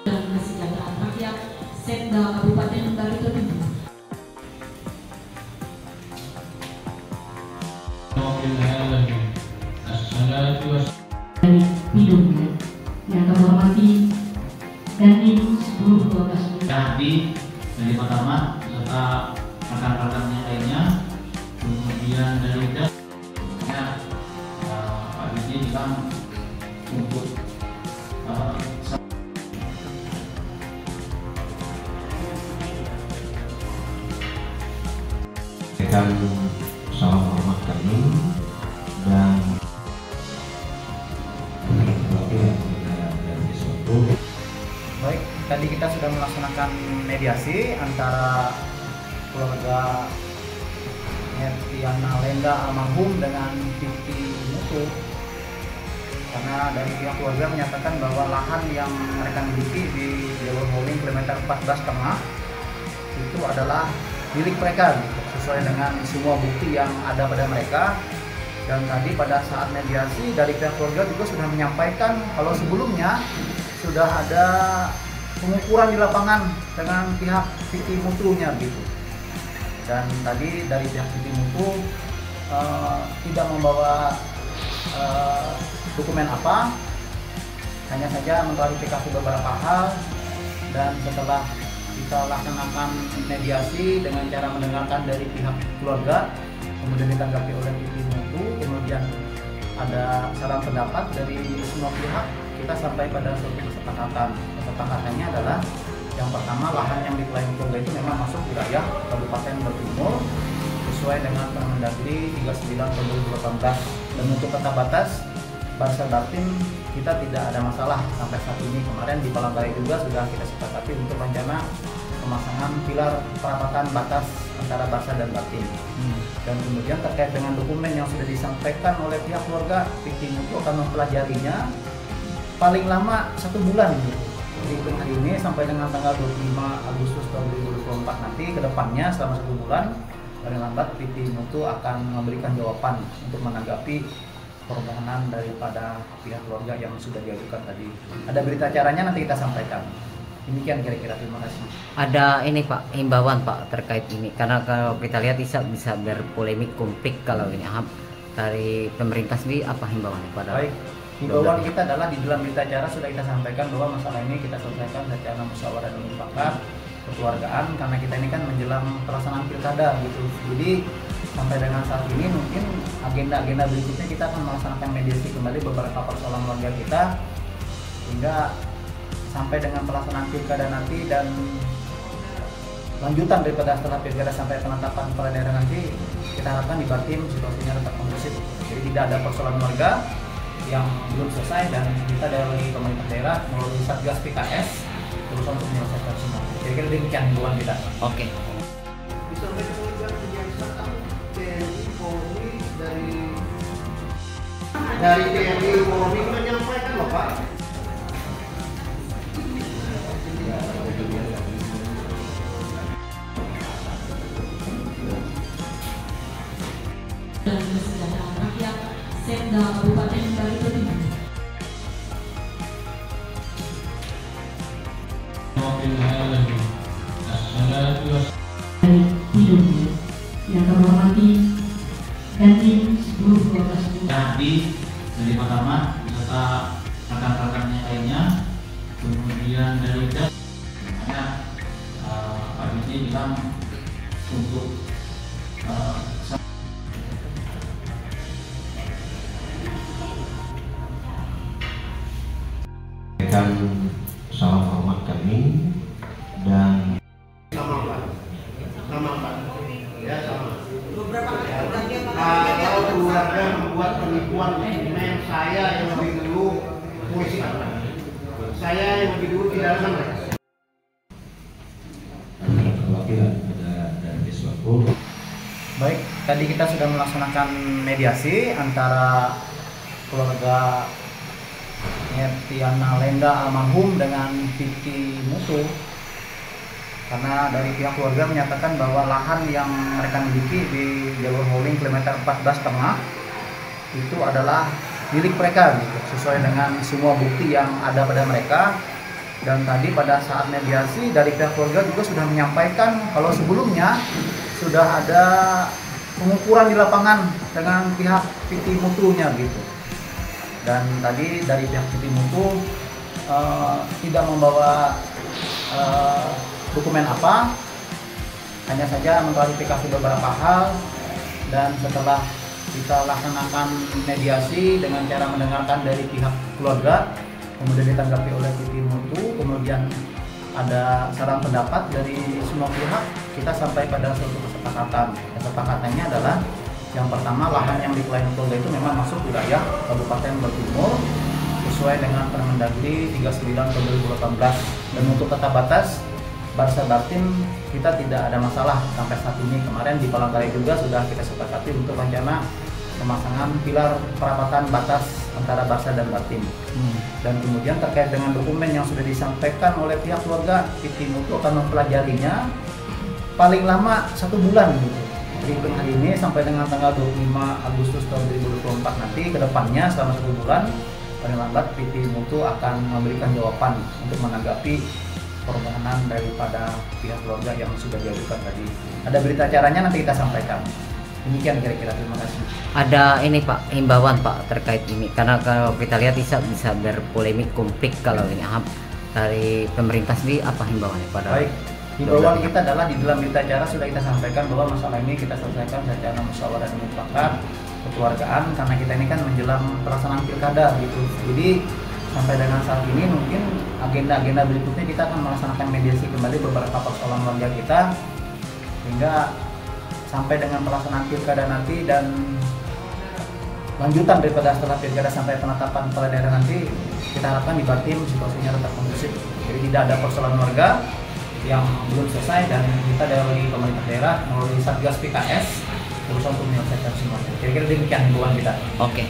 dan Kesejahteraan Rakyat Setda Kabupaten Barito Timur. Hidupnya yang terhormati dan seluruh tugas Hadi dari pertama serta rekan-rekannya lainnya, kemudian dari Pak Bidi bilang untuk salam hormat kami dan baik, tadi kita sudah melaksanakan mediasi antara keluarga Tiana Lenda almarhum dengan Titi Mutu, karena dari pihak keluarga menyatakan bahwa lahan yang mereka miliki di jalur hauling kilometer 14,5 itu adalah milik mereka, sesuai dengan semua bukti yang ada pada mereka. Dan tadi pada saat mediasi dari pihak keluarga juga sudah menyampaikan kalau sebelumnya sudah ada pengukuran di lapangan dengan pihak Titi Mutunya gitu. Dan tadi dari pihak Titi Mutu tidak membawa dokumen apa, hanya saja mengklarifikasi beberapa hal. Dan setelah kita laksanakan mediasi dengan cara mendengarkan dari pihak keluarga, kemudian ditanggapi oleh Titi Mutu, kemudian ada saran pendapat dari semua pihak, kita sampai pada suatu kesepakatan. Kesepakatannya adalah yang pertama, lahan yang diklaim keluarga itu memang masuk wilayah Kabupaten Barito Timur sesuai dengan Permendagri 39/2018, dan untuk kata batas Barsa Batin kita tidak ada masalah sampai saat ini. Kemarin di Palangkaraya juga sudah kita sepakati untuk rencana pemasangan pilar perapatan batas antara Barsa dan Batin. Dan kemudian terkait dengan dokumen yang sudah disampaikan oleh pihak keluarga, Titi Mutu akan mempelajarinya paling lama 1 bulan gitu. Dihitung hari ini sampai dengan tanggal 25 Agustus tahun 2024 nanti, ke depannya selama 1 bulan paling lambat Titi Mutu akan memberikan jawaban untuk menanggapi permohonan daripada pihak keluarga yang sudah diajukan tadi. Ada berita acaranya nanti kita sampaikan. Demikian kira-kira, terima kasih. Ada ini Pak, himbauan Pak terkait ini, karena kalau kita lihat bisa berpolemik, konflik kalau ini dari pemerintah sendiri, apa himbauannya pada? Baik, himbauan kita adalah di dalam berita acara sudah kita sampaikan bahwa masalah ini kita selesaikan secara musyawarah dan mufakat kekeluargaan, karena kita ini kan menjelang pelaksanaan pilkada gitu. Jadi sampai dengan saat ini mungkin agenda-agenda berikutnya kita akan melaksanakan mediasi kembali beberapa persoalan warga kita, sehingga sampai dengan pelaksanaan pilkada nanti dan lanjutan daripada setelah pilkada sampai penetapan kepala daerah nanti, kita harapkan di Batim situasinya tetap kondusif. Jadi tidak ada persoalan warga yang belum selesai, dan kita dari pemerintah daerah melalui Satgas PKS berusaha untuk menyelesaikan semua. Kira-kira demikian himbauan kita. Oke. Disampaikan oleh kejaksaan TNI Polri dari TNI Polri menyampaikan loh Pak. dan Kesejahteraan Rakyat Setda Kabupaten Barito Timur. Hidupnya yang terhormati dan seluruh tugas Hadi dari pertama serta rekan-rekannya lainnya, kemudian dari Pak Bidi bilang untuk salam hormat kami dan Sama Pak, ya sama. Kalau keluarga membuat penipuan dokumen, saya yang lebih dulu polisi, saya yang lebih dulu tidak ada mereka. Baik, tadi kita sudah melaksanakan mediasi antara keluarga Tiana Lenda almarhum dengan Titi Mutu, karena dari pihak keluarga menyatakan bahwa lahan yang mereka miliki di jalur hauling kilometer 14,5 itu adalah milik mereka gitu, sesuai dengan semua bukti yang ada pada mereka. Dan tadi pada saat mediasi dari pihak keluarga juga sudah menyampaikan kalau sebelumnya sudah ada pengukuran di lapangan dengan pihak PT Mutunya gitu. Dan tadi dari pihak PT Mutu tidak membawa dokumen apa, hanya saja mengklarifikasi beberapa hal. Dan setelah kita laksanakan mediasi dengan cara mendengarkan dari pihak keluarga, kemudian ditanggapi oleh PT Mutu, kemudian ada saran pendapat dari semua pihak, kita sampai pada suatu kesepakatan. Kesepakatannya adalah yang pertama, lahan yang diklaim keluarga itu memang masuk wilayah Kabupaten Bertimur sesuai dengan Permendagri 39 tahun 2018. Dan untuk tata batas Barsa Bartim kita tidak ada masalah sampai saat ini. Kemarin di Palangkaraya juga sudah kita sepakati untuk rencana pemasangan pilar perapatan batas antara Barsa dan Bartim. Dan kemudian terkait dengan dokumen yang sudah disampaikan oleh pihak keluarga, PT Mutu akan mempelajarinya paling lama 1 bulan gitu. Terhitung hari ini sampai dengan tanggal 25 Agustus tahun 2024 nanti, ke depannya selama 1 bulan paling lambat PT Mutu akan memberikan jawaban untuk menanggapi permohonan daripada pihak keluarga yang sudah diajukan tadi. Ada berita acaranya nanti kita sampaikan. Demikian kira-kira, terima kasih. Ada ini Pak, himbauan Pak terkait ini, karena kalau kita lihat bisa berpolemik, konflik kalau ini dari pemerintah sendiri, apa himbauannya pada? Baik, himbauan kita adalah di dalam berita acara sudah kita sampaikan bahwa masalah ini kita selesaikan secara musyawarah dan mufakat kekeluargaan, karena kita ini kan menjelang pelaksanaan pilkada gitu. Jadi sampai dengan saat ini mungkin agenda-agenda berikutnya kita akan melaksanakan mediasi kembali beberapa persoalan warga kita, sehingga sampai dengan pelaksanaan pilkada nanti dan lanjutan daripada setelah pilkada sampai penetapan kepala daerah nanti, kita harapkan di Bartim situasinya tetap kondusif. Jadi tidak ada persoalan warga yang belum selesai, dan kita dari pemerintah daerah melalui Satgas PKS berusaha untuk menyelesaikan semuanya. Kira-kira demikian himbauan kita. Oke.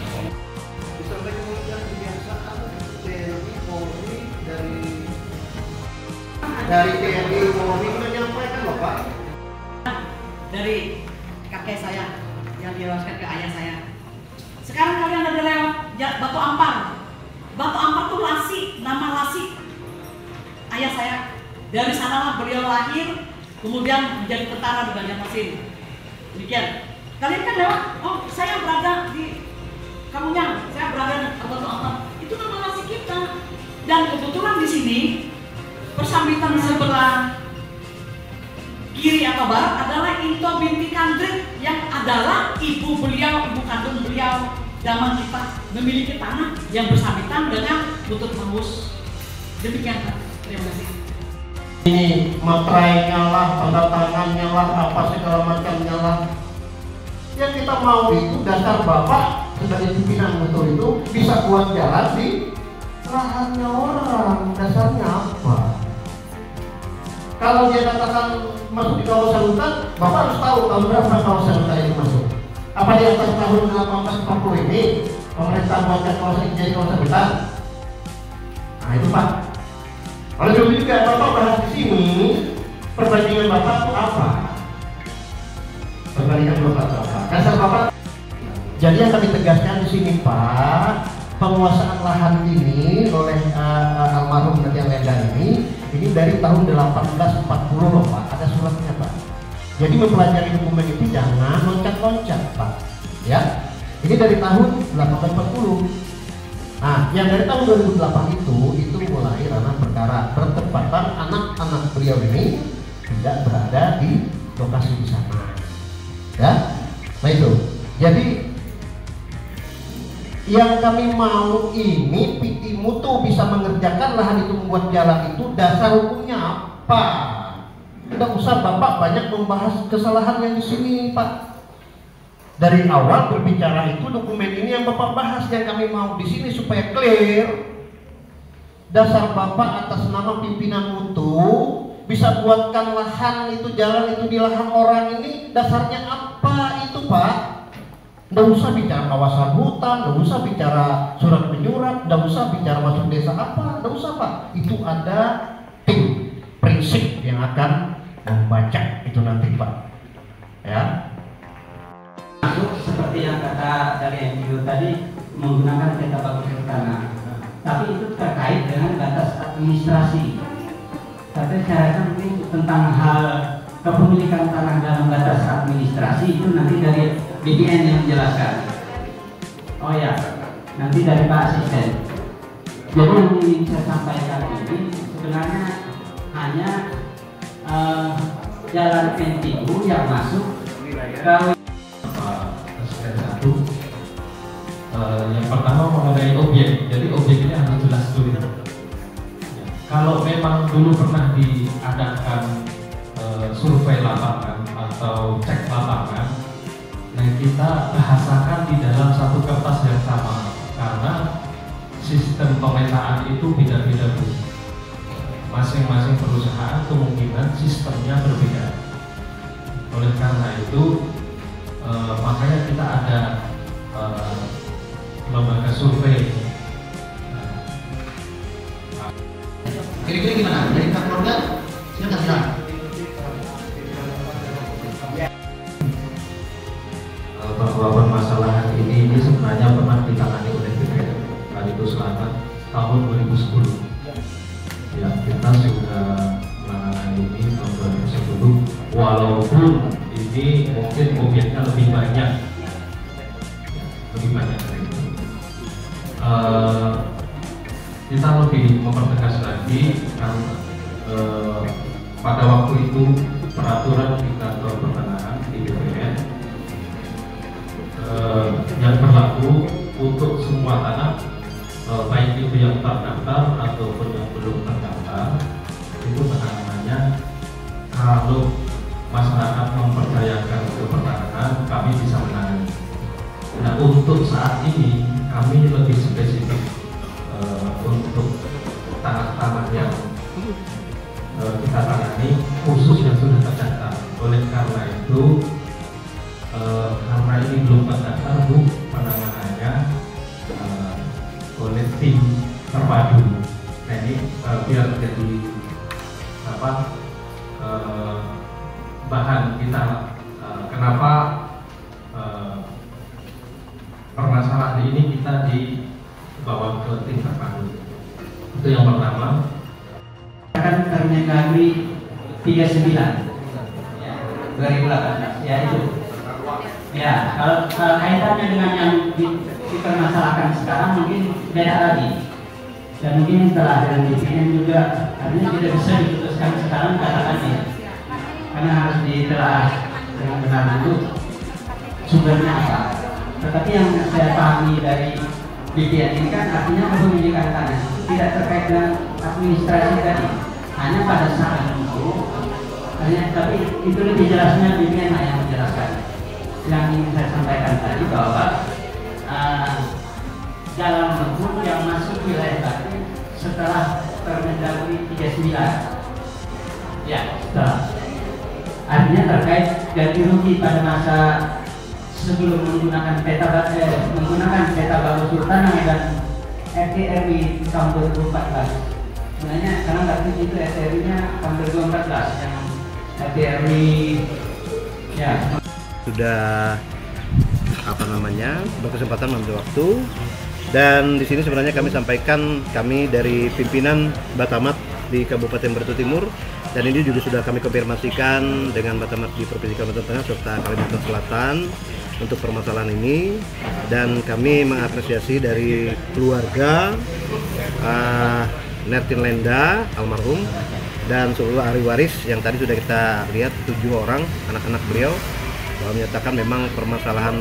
Dari TNI Polri menyampaikan loh Pak. Dari kakek saya yang diwariskan ke ayah saya. Sekarang kalian ada lewat Batu Ampar. Batu Ampar tuh Lasi, nama Lasi. Ayah saya dari sanalah beliau lahir, kemudian menjadi tentara di Banjarmasin. Demikian. Kalian kan lewat, oh saya berada di Kamunyang, saya berada di Batu Ampar. Itu nama Lasi kita. Dan kebetulan di sini persambitan sebelah kiri atau barat adalah Into binti Kandrit yang adalah ibu kandung beliau zaman kita memiliki tanah yang bersambitan dengan Butut Mangus. Demikian Pak. Terima kasih. Ini materainya lah, tanda tangannya lah, apa segala macamnya lah. Yang kita mau itu dasar Bapak sebagai pimpinan Mutu itu bisa buat jalan di lahannya orang. Dasarnya apa? Kalau dia katakan masuk di kawasan hutan, Bapak harus tahu tahun berapa kawasan hutan itu masuk. Apa di atas tahun 1840 ini pemerintah buatkan kawasan ini jadi kawasan hutan? Nah itu Pak. Oleh sebab itu juga Bapak bahas di sini, perbandingan Bapak itu apa? Perbandingan Bapak itu apa? Dasar Bapak. Jadi yang kami tegaskan di sini Pak, penguasaan lahan ini oleh almarhum Nadia Lenda ini dari tahun 1840 loh Pak, ada suratnya Pak. Jadi mempelajari dokumen itu jangan loncat-loncat Pak, ya. Ini dari tahun 1840. Nah, yang dari tahun 2008 itu mulai ranah perkara bertepatan anak-anak beliau ini tidak berada di lokasi di sana, ya. Nah itu, jadi yang kami mau ini PT Mutu bisa mengerjakan lahan itu, membuat jalan itu, dasar hukumnya apa? Tidak usah Bapak banyak membahas kesalahan yang di sini Pak. Dari awal berbicara itu dokumen ini yang Bapak bahas, yang kami mau di sini supaya clear. Dasar Bapak atas nama pimpinan Mutu bisa buatkan lahan itu, jalan itu di lahan orang ini, dasarnya apa itu Pak? Nggak usah bicara kawasan hutan, nggak usah bicara surat menyurat, nggak usah bicara masuk desa apa, nggak usah Pak. Itu ada tim prinsip yang akan membaca itu nanti Pak, ya. Masuk seperti yang kata dari NGO tadi menggunakan peta bagus tanah, tapi itu terkait dengan batas administrasi. Tapi saya rasa mungkin tentang hal kepemilikan tanah dalam batas administrasi itu nanti dari BPN yang menjelaskan. Oh ya, nanti dari Pak Asisten. Jadi yang ingin saya sampaikan ini sebenarnya hanya jalan N3 yang masuk ke Asisten 1. Yang pertama mengenai objek. Jadi objek ini harus jelas dulu. Kalau memang dulu pernah diadakan survei lapangan atau cek lapangan, nah kita bahasakan di dalam satu kertas yang sama, karena sistem pemetaan itu beda-beda Bu. Masing-masing perusahaan kemungkinan sistemnya berbeda. Oleh karena itu makanya kita ada lembaga survei. Kira-kira gimana? Dari pihak keluarga, silakan. Bahwa permasalahan ini sebenarnya pernah ditangani oleh BPN Kalimantan Selatan tahun 2010. Ya, kita sudah menangani ini tahun 2010, walaupun ini mungkin objeknya lebih banyak dari itu. Kita lebih mempertegas lagi karena pada waktu itu peraturan di kantor pertanahan di BPN yang berlaku untuk semua tanah, baik itu yang terdaftar ataupun yang belum terdaftar, itu penanganannya kalau masyarakat mempercayakan ke pertanahan, kami bisa menangani. Nah, untuk saat ini kami lebih spesifik untuk tanah-tanah yang kita tangani khusus yang sudah terdaftar. Oleh karena itu karena ini belum terdaftar Bu, penanganannya oleh tim terpadu. Nah ini biar jadi bahan kita kenapa permasalahan ini kita dibawa ke tim terpadu. Itu yang pertama. Akan Permendagri 39 ya, 2018 ya itu. Ya, kalau kaitannya dengan yang dipermasalahkan sekarang mungkin beda lagi. Dan mungkin setelah dengan BPN juga artinya tidak bisa diputuskan sekarang katakannya. Karena harus ditelaah dengan benar dulu sumbernya apa. Tetapi yang saya pahami dari BPN ini kan artinya kepemilikan tanah tidak terkait dengan administrasi tadi. Hanya pada saat itu, tapi itu lebih jelasnya BPN yang menjelaskan. Yang ingin saya sampaikan tadi bahwa jalan lengkung yang masuk wilayah Batu setelah Permendagri 39 ya setelah artinya terkait ganti rugi pada masa sebelum menggunakan peta Baru Sultan dan RT/RW tahun 2014. Sebenarnya karena nggak itu RT/RW-nya tahun 2014 yang RT/RW ya sudah berkesempatan mengambil waktu, dan di sini sebenarnya kami sampaikan kami dari pimpinan Batamat di Kabupaten Batu Timur, dan ini juga sudah kami konfirmasikan dengan Batamat di Provinsi Kalimantan Tengah serta Kalimantan Selatan untuk permasalahan ini, dan kami mengapresiasi dari keluarga Nertin Lenda almarhum dan seluruh ahli waris yang tadi sudah kita lihat 7 orang anak-anak beliau, bahwa menyatakan memang permasalahan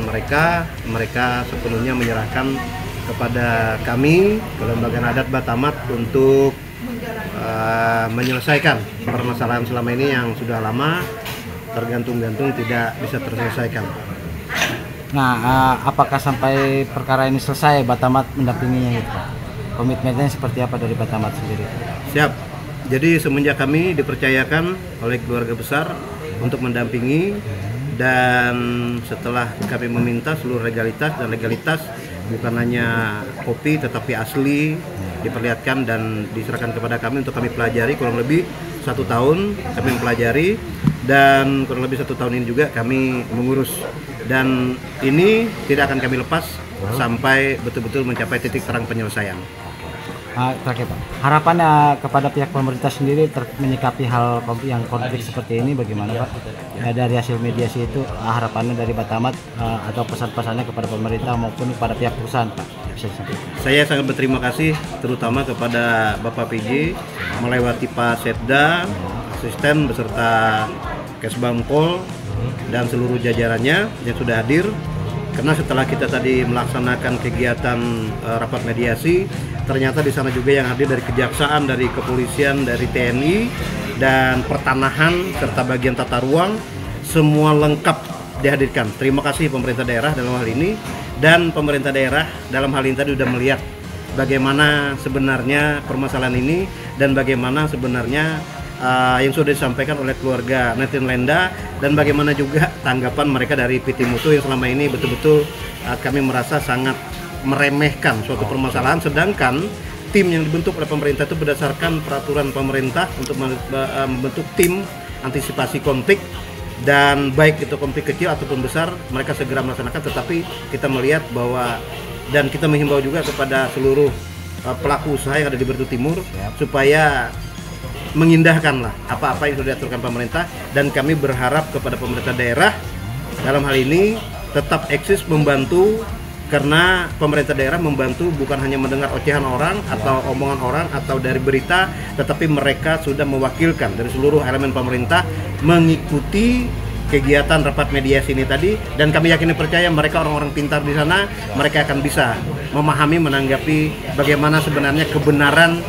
mereka sepenuhnya menyerahkan kepada kami kelembagaan adat Batamat untuk menyelesaikan permasalahan selama ini yang sudah lama tergantung-gantung tidak bisa terselesaikan. Nah, apakah sampai perkara ini selesai Batamat mendampinginya gitu? Komitmennya seperti apa dari Batamat sendiri? Siap. Jadi semenjak kami dipercayakan oleh keluarga besar untuk mendampingi, dan setelah kami meminta seluruh legalitas bukan hanya kopi tetapi asli diperlihatkan dan diserahkan kepada kami untuk kami pelajari, kurang lebih 1 tahun kami mempelajari, dan kurang lebih 1 tahun ini juga kami mengurus, dan ini tidak akan kami lepas sampai betul-betul mencapai titik terang penyelesaian. Terakhir Pak, harapannya kepada pihak pemerintah sendiri menyikapi hal yang konflik seperti ini bagaimana Pak? Dari hasil mediasi itu harapannya dari Batamat atau pesan-pesannya kepada pemerintah maupun kepada pihak perusahaan Pak? Bisa disampaikan. Saya sangat berterima kasih terutama kepada Bapak PJ melewati Pak Setda, asisten beserta Kesbang Pol dan seluruh jajarannya yang sudah hadir. Karena setelah kita tadi melaksanakan kegiatan rapat mediasi, ternyata di sana juga yang hadir dari kejaksaan, dari kepolisian, dari TNI, dan pertanahan serta bagian tata ruang, semua lengkap dihadirkan. Terima kasih pemerintah daerah dalam hal ini, dan pemerintah daerah dalam hal ini tadi sudah melihat bagaimana sebenarnya permasalahan ini dan bagaimana sebenarnya yang sudah disampaikan oleh keluarga Nathan Lenda, dan bagaimana juga tanggapan mereka dari PT Mutu yang selama ini betul-betul kami merasa sangat meremehkan suatu permasalahan, sedangkan tim yang dibentuk oleh pemerintah itu berdasarkan peraturan pemerintah untuk membentuk tim antisipasi konflik, dan baik itu konflik kecil ataupun besar mereka segera melaksanakan. Tetapi kita melihat bahwa, dan kita menghimbau juga kepada seluruh pelaku usaha yang ada di Bertu Timur supaya mengindahkanlah apa-apa yang sudah diaturkan pemerintah, dan kami berharap kepada pemerintah daerah dalam hal ini tetap eksis membantu, karena pemerintah daerah membantu bukan hanya mendengar ocehan orang atau omongan orang atau dari berita, tetapi mereka sudah mewakilkan dari seluruh elemen pemerintah mengikuti kegiatan rapat mediasi ini tadi, dan kami yakin percaya mereka orang-orang pintar di sana, mereka akan bisa memahami, menanggapi bagaimana sebenarnya kebenaran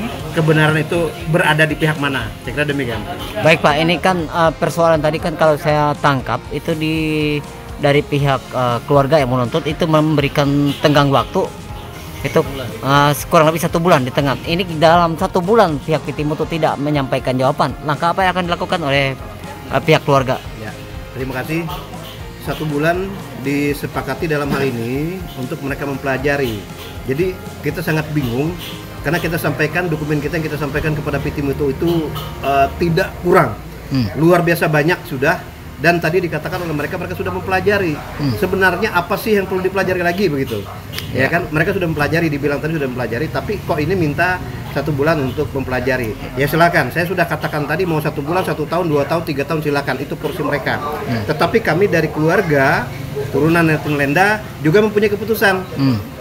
itu berada di pihak mana. Saya kira demikian. Baik Pak, ini kan persoalan tadi kan kalau saya tangkap itu dari pihak keluarga yang menuntut itu memberikan tenggang waktu itu kurang lebih 1 bulan di tengah. Ini dalam 1 bulan pihak PT Mutu tidak menyampaikan jawaban. Langkah apa yang akan dilakukan oleh pihak keluarga? Ya, terima kasih. 1 bulan disepakati dalam hal ini untuk mereka mempelajari. Jadi kita sangat bingung karena kita sampaikan dokumen kita yang kita sampaikan kepada PT Mutu itu tidak kurang, luar biasa banyak sudah. Dan tadi dikatakan oleh mereka sudah mempelajari sebenarnya apa sih yang perlu dipelajari lagi begitu, ya kan? Mereka sudah mempelajari, dibilang tadi sudah mempelajari, tapi kok ini minta 1 bulan untuk mempelajari. Ya silakan, saya sudah katakan tadi mau 1 bulan, 1 tahun, 2 tahun, 3 tahun, silakan, itu porsi mereka. Tetapi kami dari keluarga turunan Nathan Lenda juga mempunyai keputusan.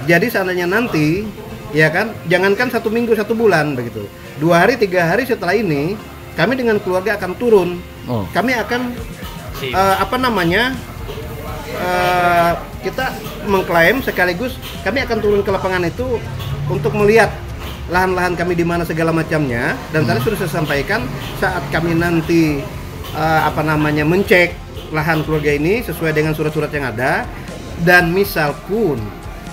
Jadi seandainya nanti, ya kan, jangankan 1 minggu, 1 bulan begitu, 2 hari, 3 hari setelah ini kami dengan keluarga akan turun. Kami akan kita mengklaim sekaligus kami akan turun ke lapangan itu untuk melihat lahan-lahan kami di mana segala macamnya. Dan tadi sudah saya sampaikan, saat kami nanti mencek lahan keluarga ini sesuai dengan surat-surat yang ada, dan misal pun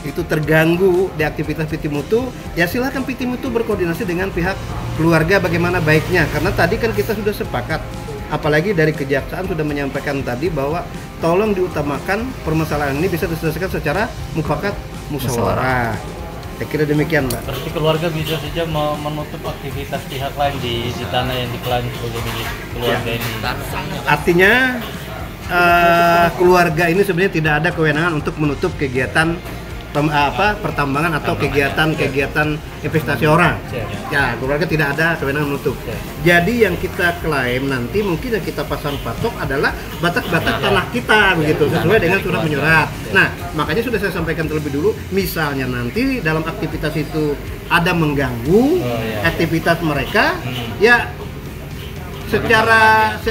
itu terganggu di aktivitas PT Mutu, ya silakan PT Mutu berkoordinasi dengan pihak keluarga bagaimana baiknya. Karena tadi kan kita sudah sepakat, apalagi dari kejaksaan sudah menyampaikan tadi bahwa tolong diutamakan permasalahan ini bisa diselesaikan secara mufakat musyawarah. Saya kira demikian, Mbak. Berarti keluarga bisa saja menutup aktivitas pihak lain di tanah yang diklaim sebagai milik keluarga ini. Artinya keluarga ini sebenarnya tidak ada kewenangan untuk menutup kegiatan pertambangan atau kegiatan investasi orang. Ya, keluarga tidak ada kewenangan menutup. Jadi yang kita klaim nanti mungkin yang kita pasang patok adalah batas-batas tanah kita begitu, sesuai dengan surat menyurat. Nah, makanya sudah saya sampaikan terlebih dulu, misalnya nanti dalam aktivitas itu ada mengganggu aktivitas mereka, ya secara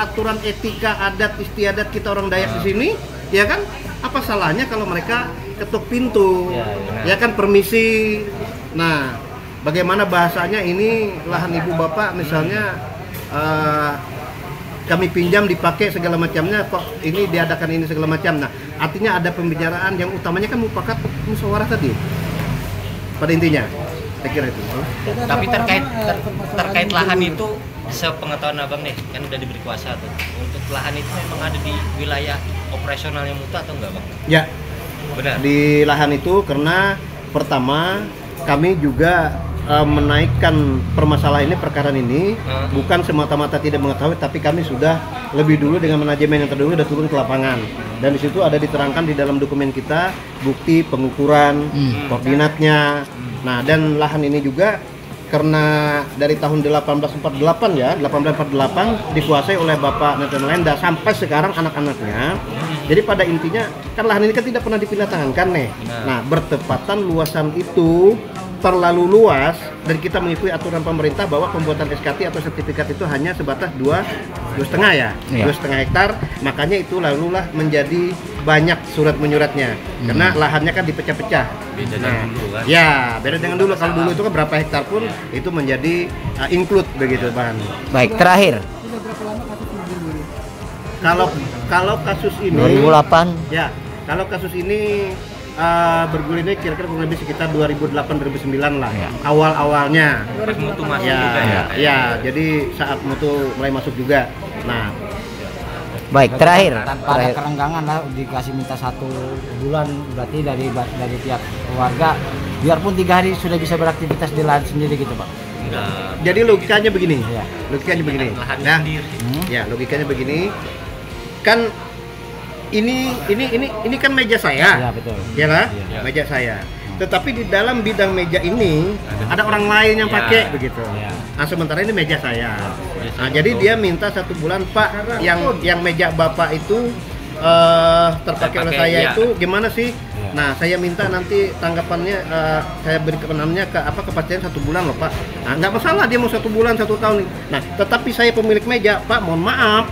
aturan etika adat istiadat kita orang Dayak di sini, ya kan, apa salahnya kalau mereka ketuk pintu, ya kan, permisi. Nah, bagaimana bahasanya ini lahan ibu bapak misalnya kami pinjam dipakai segala macamnya, kok ini diadakan ini segala macam. Nah, artinya ada pembicaraan yang utamanya kan mufakat musyawarah tadi pada intinya. Saya kira itu. Tapi terkait lahan itu, sepengetahuan abang nih, kan udah diberi kuasa tuh. Untuk lahan itu memang ada di wilayah operasionalnya Mutu atau enggak, Bang? Ya, benar. Di lahan itu karena pertama kami juga menaikkan permasalahan ini, perkara ini bukan semata-mata tidak mengetahui, tapi kami sudah lebih dulu dengan manajemen yang terdahulu sudah turun ke lapangan, dan di situ ada diterangkan di dalam dokumen kita bukti pengukuran, koordinatnya. Nah, dan lahan ini juga karena dari tahun 1848 ya, 1848 dikuasai oleh Bapak Nathan Lenda sampai sekarang anak-anaknya. Jadi pada intinya kan lahan ini kan tidak pernah dipindah tangankan nih. Nah, bertepatan luasan itu terlalu luas dan kita mengikuti aturan pemerintah bahwa pembuatan SKT atau sertifikat itu hanya sebatas 2,5 ya, 2,5 hektar. Makanya itu lalulah menjadi banyak surat menyuratnya karena lahannya kan dipecah-pecah. Beda dengan dulu kan? Ya, beda dengan dulu. Kalau dulu itu kan berapa hektar pun itu menjadi include begitu, Bang. Baik, terakhir. Kalau kasus ini 2008. Ya, kalau kasus ini bergulirnya kira-kira kurang lebih sekitar 2008-2009 lah, awal-awalnya. Mutu masuk ya, juga ya? Ya, jadi saat mutu mulai masuk juga. Nah, baik, terakhir. Tanpa ada kerenggangan lah, dikasih minta 1 bulan, berarti dari pihak keluarga, biarpun 3 hari sudah bisa beraktivitas di lahan sendiri gitu, Pak. Enggak. Jadi logikanya begini, logikanya begini. Lahannya sendiri. Ya, logikanya begini. Kan ini kan meja saya, Ya, betul. ya lah, Ya. meja saya. Tetapi di dalam bidang meja ini ada orang lain yang pakai begitu. Nah, sementara ini meja saya. Nah, jadi dia minta 1 bulan, Pak, yang meja Bapak itu terpakai oleh saya itu gimana sih? Nah, saya minta nanti tanggapannya, saya beri kewenangannya kepastian 1 bulan loh, Pak. Nah, nggak masalah dia mau 1 bulan 1 tahun. Nah, tetapi saya pemilik meja, Pak, mohon maaf.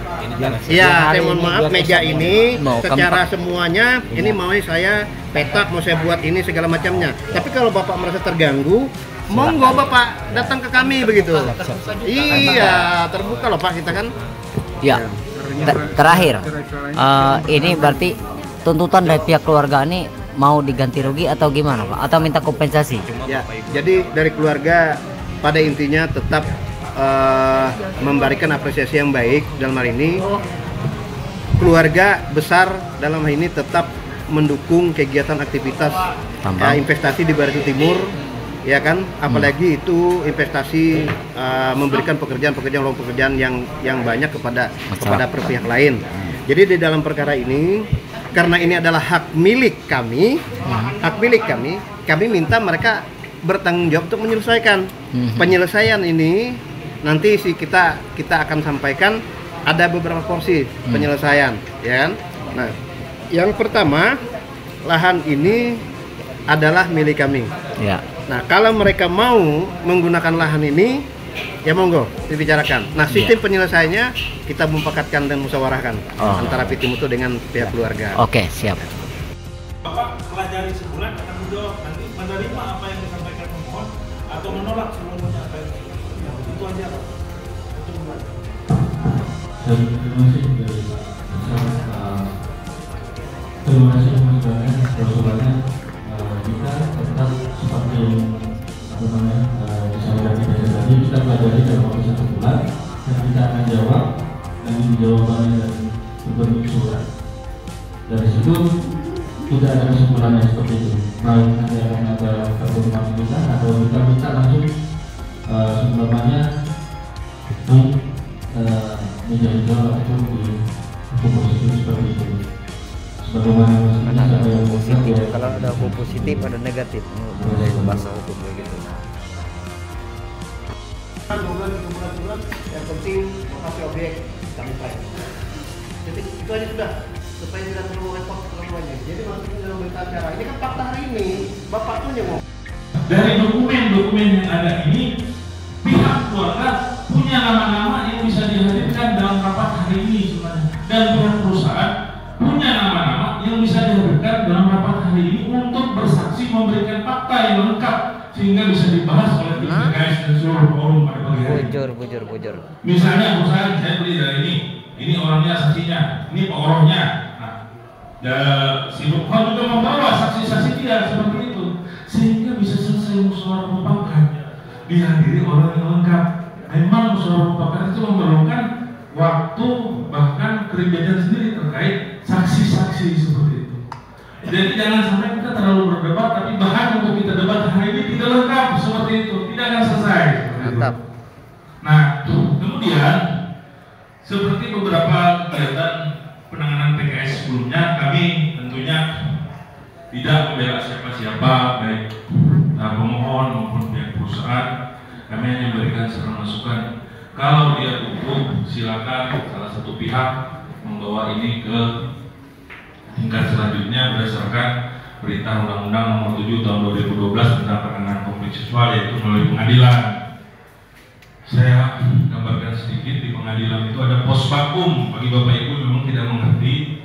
Ya, saya mohon maaf, meja ini secara semuanya ini mau saya petak, mau saya buat ini segala macamnya. Tapi kalau Bapak merasa terganggu, monggo Bapak datang ke kami begitu. Iya, terbuka loh, Pak, kita kan. Ya. Terakhir. Ini berarti tuntutan dari pihak keluarga ini mau diganti rugi atau gimana, Pak? Atau minta kompensasi? Ya, jadi dari keluarga pada intinya tetap memberikan apresiasi yang baik dalam hal ini. Keluarga besar dalam hal ini tetap mendukung kegiatan aktivitas investasi di Barito Timur, ya kan? Apalagi itu investasi memberikan pekerjaan yang banyak kepada pihak lain. Jadi di dalam perkara ini, karena ini adalah hak milik kami, kami minta mereka bertanggung jawab untuk menyelesaikan. Penyelesaian ini nanti kita akan sampaikan ada beberapa porsi penyelesaian, ya kan? Nah, yang pertama, lahan ini adalah milik kami. Ya. Nah, kalau mereka mau menggunakan lahan ini, ya monggo dibicarakan. Nah, sistem penyelesaiannya kita mufakatkan dan musyawarahkan antara PT Mutu dengan pihak keluarga. Oke, siap. Bapak pelajari sebulan akan menjawab nanti menerima apa yang disampaikan pemohon atau menolak seluruhnya apa yang itu aja, Pak. Terima kasih Mas Bang, persoalannya kita tetap seperti disampaikan tadi, kita pelajari dalam waktu 1 bulan dan kita akan jawab dan jawabannya dari berbentuk surat. Dari situ tidak ada kesimpulannya seperti itu. Baik nanti akan ada pertemuan kita atau kita minta langsung seumpamanya di meja hijau atau di komposisi seperti itu. Karena ada hukum positif, kalau ada hukum positif ada negatif, boleh bahasa hukum begitu. 12 bulan, yang penting lokasi objek kami try. Jadi itu aja sudah, supaya tidak terlalu repot semuanya. Jadi maksudnya dalam berita acara ini kan fakta hari ini, Bapak tuh yang mau. Dari dokumen-dokumen yang ada ini, pihak keluarga punya nama-nama yang bisa dihadirkan dalam rapat hari ini sebenarnya, dan pihak perusahaan punya nama-nama yang bisa dihadirkan dalam rapat hari ini untuk bersaksi memberikan fakta yang lengkap sehingga bisa dibahas oleh tim PKS dan seluruh forum pada pagi hari. Bujur. Misalnya perusahaan saya beli dari ini orangnya saksinya, ini pengorohnya. Nah, si Bukho juga membawa saksi-saksi dia seperti itu sehingga bisa selesai musyawarah mufakat dihadiri orang yang lengkap. Memang musyawarah mufakat itu memerlukan waktu bahkan keribetan sendiri terkait saksi-saksi seperti itu. Jadi jangan sampai kita terlalu berdebat, tapi bahan untuk kita debat hari ini tidak lengkap seperti itu, tidak akan selesai. Mantap. Nah, kemudian seperti beberapa kegiatan penanganan PKS sebelumnya, kami tentunya tidak membela siapa-siapa, baik pemohon maupun pihak perusahaan. Kami hanya memberikan saran masukan. Kalau dia tutup, silakan salah satu pihak membawa ini ke tingkat selanjutnya berdasarkan Perintah Undang-Undang Nomor 7 Tahun 2012 tentang penanganan konflik seksual, yaitu melalui pengadilan. Saya gambarkan sedikit, di pengadilan itu ada pos vakum. Bagi Bapak Ibu memang tidak mengerti,